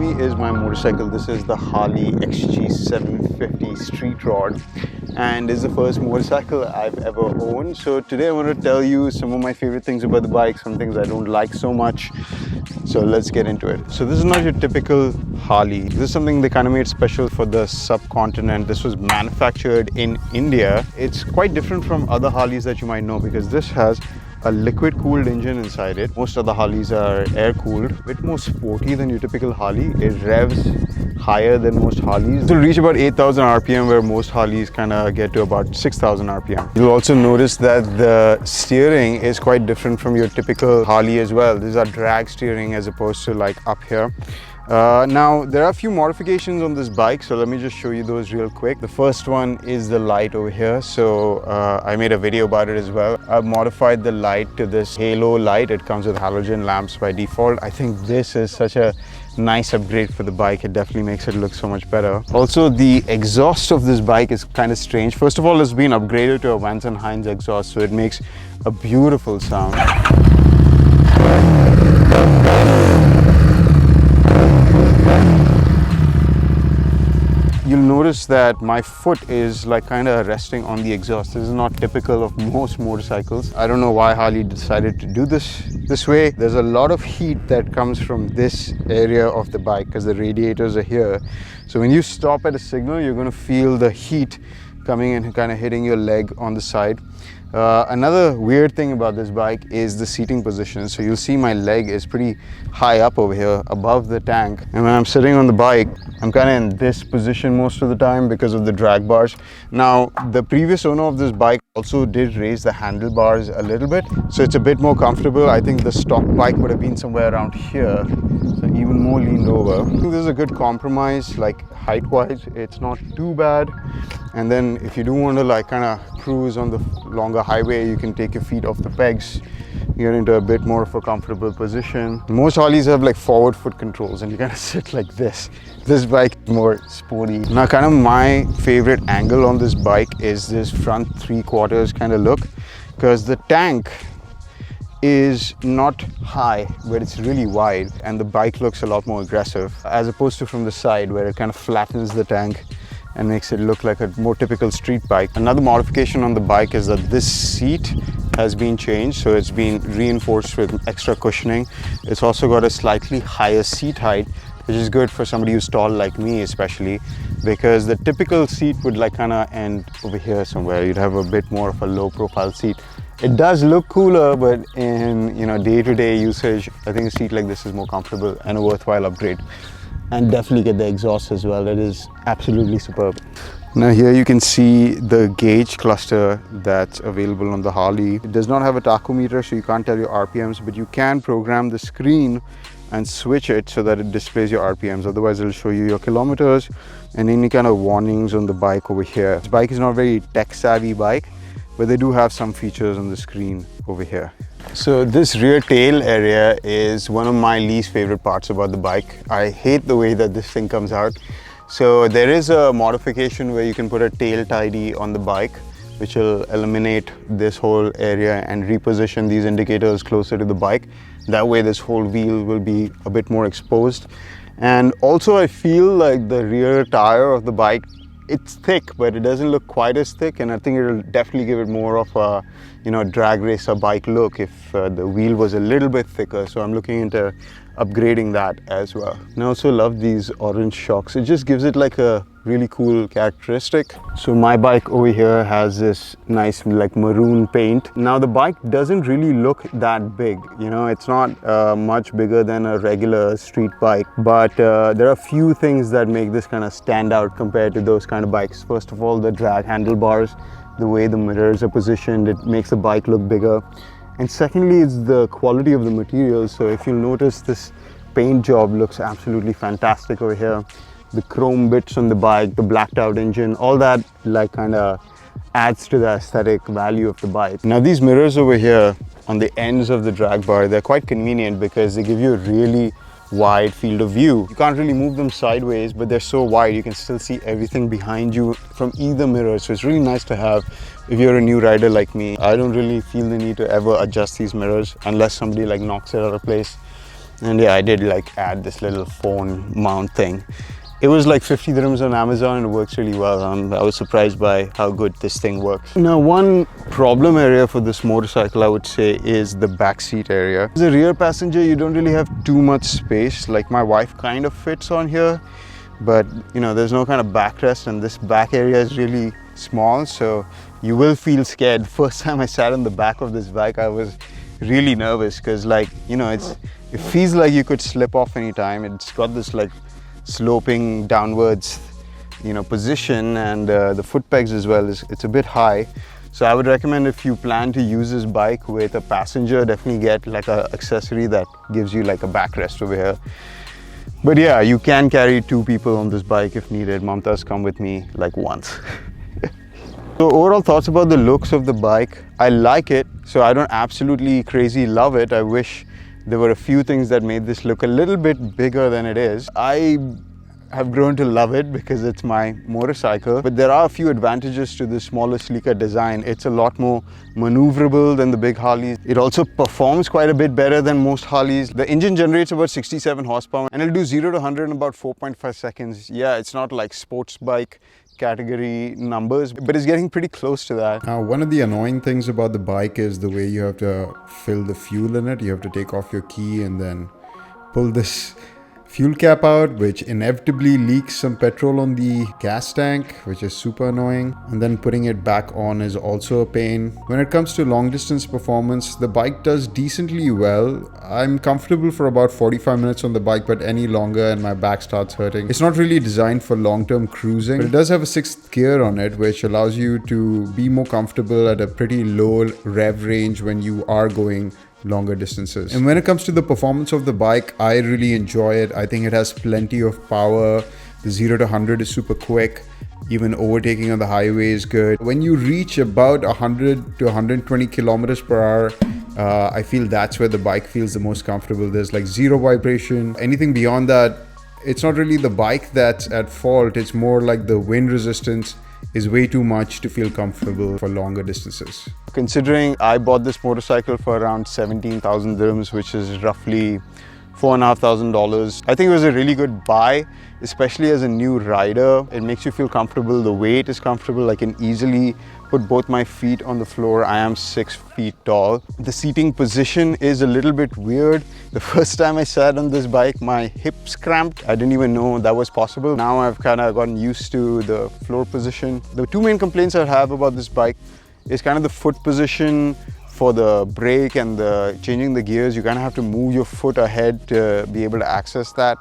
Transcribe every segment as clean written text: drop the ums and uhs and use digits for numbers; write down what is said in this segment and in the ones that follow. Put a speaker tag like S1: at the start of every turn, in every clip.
S1: me is my motorcycle. This is the Harley XG750 Street Rod, and it's the first motorcycle I've ever owned. So today I want to tell you some of my favorite things about the bike, some things I don't like so much. So let's get into it. So this is not your typical Harley. This is something they kind of made special for the subcontinent. This was manufactured in India. It's quite different from other Harleys that you might know because this has a liquid cooled engine inside it. Most other Harleys are air cooled, a bit more sporty than your typical Harley. It revs higher than most Harleys. It will reach about 8,000 RPM where most Harleys kind of get to about 6,000 RPM. You'll also notice that the steering is quite different from your typical Harley as well. These are drag steering as opposed to like up here. Now there are a few modifications on this bike, so let me just show you those real quick. The first one is the light over here. So I made a video about it as well. I've modified the light to this halo light. It comes with halogen lamps by default. I think this is such a nice upgrade for the bike. It definitely makes it look so much better. Also, the exhaust of this bike is kind of strange. First of all, it's been upgraded to a Vance & Hines exhaust, so it makes a beautiful sound. You'll notice that my foot is like kind of resting on the exhaust. This is not typical of most motorcycles. I don't know why Harley decided to do this way. There's a lot of heat that comes from this area of the bike because the radiators are here. So when you stop at a signal, you're going to feel the heat coming and kind of hitting your leg on the side. Another weird thing about this bike is the seating position. So you'll see my leg is pretty high up over here above the tank, and when I'm sitting on the bike I'm kind of in this position most of the time because of the drag bars. Now the previous owner of this bike also did raise the handlebars a little bit, so it's a bit more comfortable. I think the stock bike would have been somewhere around here, so even more leaned over. I think this is a good compromise, like height wise it's not too bad. And then if you do want to like kind of cruise on the longer highway, you can take your feet off the pegs, get into a bit more of a comfortable position. Most Harleys have like forward foot controls and you kind of sit like this. This bike is more sporty. Now kind of my favorite angle on this bike is this front 3/4 kind of look, because the tank is not high but it's really wide and the bike looks a lot more aggressive as opposed to from the side where it kind of flattens the tank and makes it look like a more typical street bike. Another modification on the bike is that this seat has been changed, so it's been reinforced with extra cushioning. It's also got a slightly higher seat height, which is good for somebody who's tall like me especially, because the typical seat would like kind of end over here somewhere. You'd have a bit more of a low profile seat. It does look cooler, but in day-to-day usage, I think a seat like this is more comfortable and a worthwhile upgrade. And definitely get the exhaust as well. It is absolutely superb. Now here you can see the gauge cluster that's available on the Harley. It does not have a tachometer, so you can't tell your RPMs, but you can program the screen and switch it so that it displays your RPMs. Otherwise it'll show you your kilometers and any kind of warnings on the bike over here. This bike is not a very tech savvy bike, but they do have some features on the screen over here. So this rear tail area is one of my least favorite parts about the bike. I hate the way that this thing comes out. So there is a modification where you can put a tail tidy on the bike, which will eliminate this whole area and reposition these indicators closer to the bike. That way this whole wheel will be a bit more exposed. And also I feel like the rear tire of the bike, it's thick, but it doesn't look quite as thick, and I think it'll definitely give it more of a drag racer bike look if the wheel was a little bit thicker. So I'm looking into upgrading that as well. And I also love these orange shocks. It just gives it like a really cool characteristic. So my bike over here has this nice like maroon paint. Now the bike doesn't really look that big, it's not much bigger than a regular street bike, but there are a few things that make this kind of stand out compared to those kind of bikes. First of all, the drag handlebars, the way the mirrors are positioned, it makes the bike look bigger. And secondly, it's the quality of the material. So if you'll notice, this paint job looks absolutely fantastic over here. The chrome bits on the bike, the blacked out engine, all that like kind of adds to the aesthetic value of the bike. Now these mirrors over here on the ends of the drag bar, they're quite convenient because they give you a really wide field of view. You can't really move them sideways, but they're so wide you can still see everything behind you from either mirror. So it's really nice to have if you're a new rider like me. I don't really feel the need to ever adjust these mirrors unless somebody like knocks it out of place. And yeah, I did like add this little phone mount thing. It was like 50 dirhams on Amazon and it works really well. I was surprised by how good this thing works. Now, one problem area for this motorcycle, I would say, is the back seat area. As a rear passenger, you don't really have too much space. Like my wife kind of fits on here, but you know, there's no kind of backrest and this back area is really small. So you will feel scared. First time I sat on the back of this bike, I was really nervous because like, you know, it feels like you could slip off anytime. It's got this like sloping downwards, you know, position, and the foot pegs as well it's a bit high. So I would recommend, if you plan to use this bike with a passenger, definitely get like an accessory that gives you like a backrest over here. But yeah, you can carry 2 people on this bike if needed. Mamta's come with me like once. So overall thoughts about the looks of the bike. I like it, so I don't absolutely crazy love it. I wish there were a few things that made this look a little bit bigger than it is. I have grown to love it because it's my motorcycle, but there are a few advantages to the smaller, sleeker design. It's a lot more maneuverable than the big Harleys. It also performs quite a bit better than most Harleys. The engine generates about 67 horsepower and it'll do 0 to 100 in about 4.5 seconds. Yeah, it's not like sports bike category numbers, but it's getting pretty close to that.
S2: Now, one of the annoying things about the bike is the way you have to fill the fuel in it. You have to take off your key and then pull this fuel cap out, which inevitably leaks some petrol on the gas tank, which is super annoying. And then putting it back on is also a pain. When it comes to long distance performance, the bike does decently well. I'm comfortable for about 45 minutes on the bike, but any longer and my back starts hurting. It's not really designed for long-term cruising, but it does have a 6th gear on it, which allows you to be more comfortable at a pretty low rev range when you are going longer distances. And when it comes to the performance of the bike, I really enjoy it. I think it has plenty of power. The 0 to 100 is super quick. Even overtaking on the highway is good. When you reach about 100 to 120 kilometers per hour, I feel that's where the bike feels the most comfortable. There's like zero vibration. Anything beyond that, it's not really the bike that's at fault. It's more like the wind resistance is way too much to feel comfortable for longer distances.
S1: Considering I bought this motorcycle for around 17,000 dirhams, which is roughly $4,500. I think it was a really good buy, especially as a new rider. It makes you feel comfortable. The weight is comfortable. I can easily put both my feet on the floor. I am 6 feet tall. The seating position is a little bit weird. The first time I sat on this bike, my hips cramped. I didn't even know that was possible. Now I've kind of gotten used to the floor position. The 2 main complaints I have about this bike is kind of the foot position. For the brake and the changing the gears, you kind of have to move your foot ahead to be able to access that.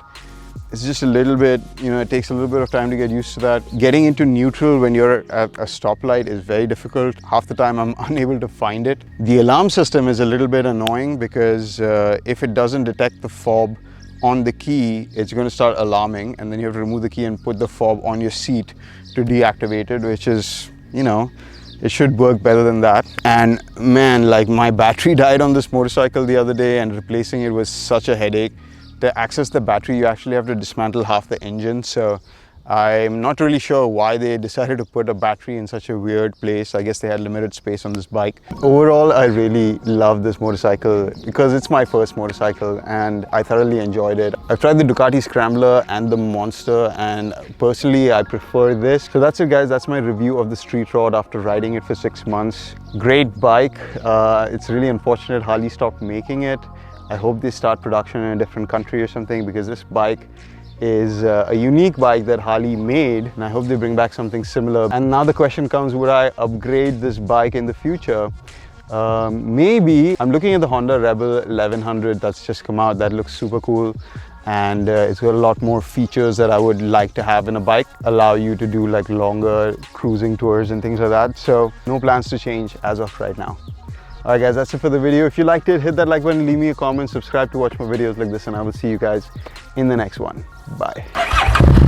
S1: It's just a little bit, you know, it takes a little bit of time to get used to that. Getting into neutral when you're at a stoplight is very difficult. Half the time I'm unable to find it. The alarm system is a little bit annoying because if it doesn't detect the fob on the key, it's going to start alarming, and then you have to remove the key and put the fob on your seat to deactivate it, which is, you know, it should work better than that. And man, like my battery died on this motorcycle the other day and replacing it was such a headache. To access the battery, you actually have to dismantle half the engine. So I'm not really sure why they decided to put a battery in such a weird place. I guess they had limited space on this bike. Overall, I really love this motorcycle because it's my first motorcycle and I thoroughly enjoyed it. I've tried the Ducati Scrambler and the Monster, and personally I prefer this. So that's it guys, that's my review of the Street Rod after riding it for 6 months. Great bike. It's really unfortunate Harley stopped making it. I hope they start production in a different country or something, because this bike is a unique bike that Harley made, and I hope they bring back something similar. And now the question comes, would I upgrade this bike in the future? Maybe. I'm looking at the Honda Rebel 1100 that's just come out. That looks super cool, and it's got a lot more features that I would like to have in a bike. Allow you to do like longer cruising tours and things like that. So no plans to change as of right now. Alright guys, that's it for the video. If you liked it, hit that like button, leave me a comment, subscribe to watch more videos like this, and I will see you guys in the next one. Bye.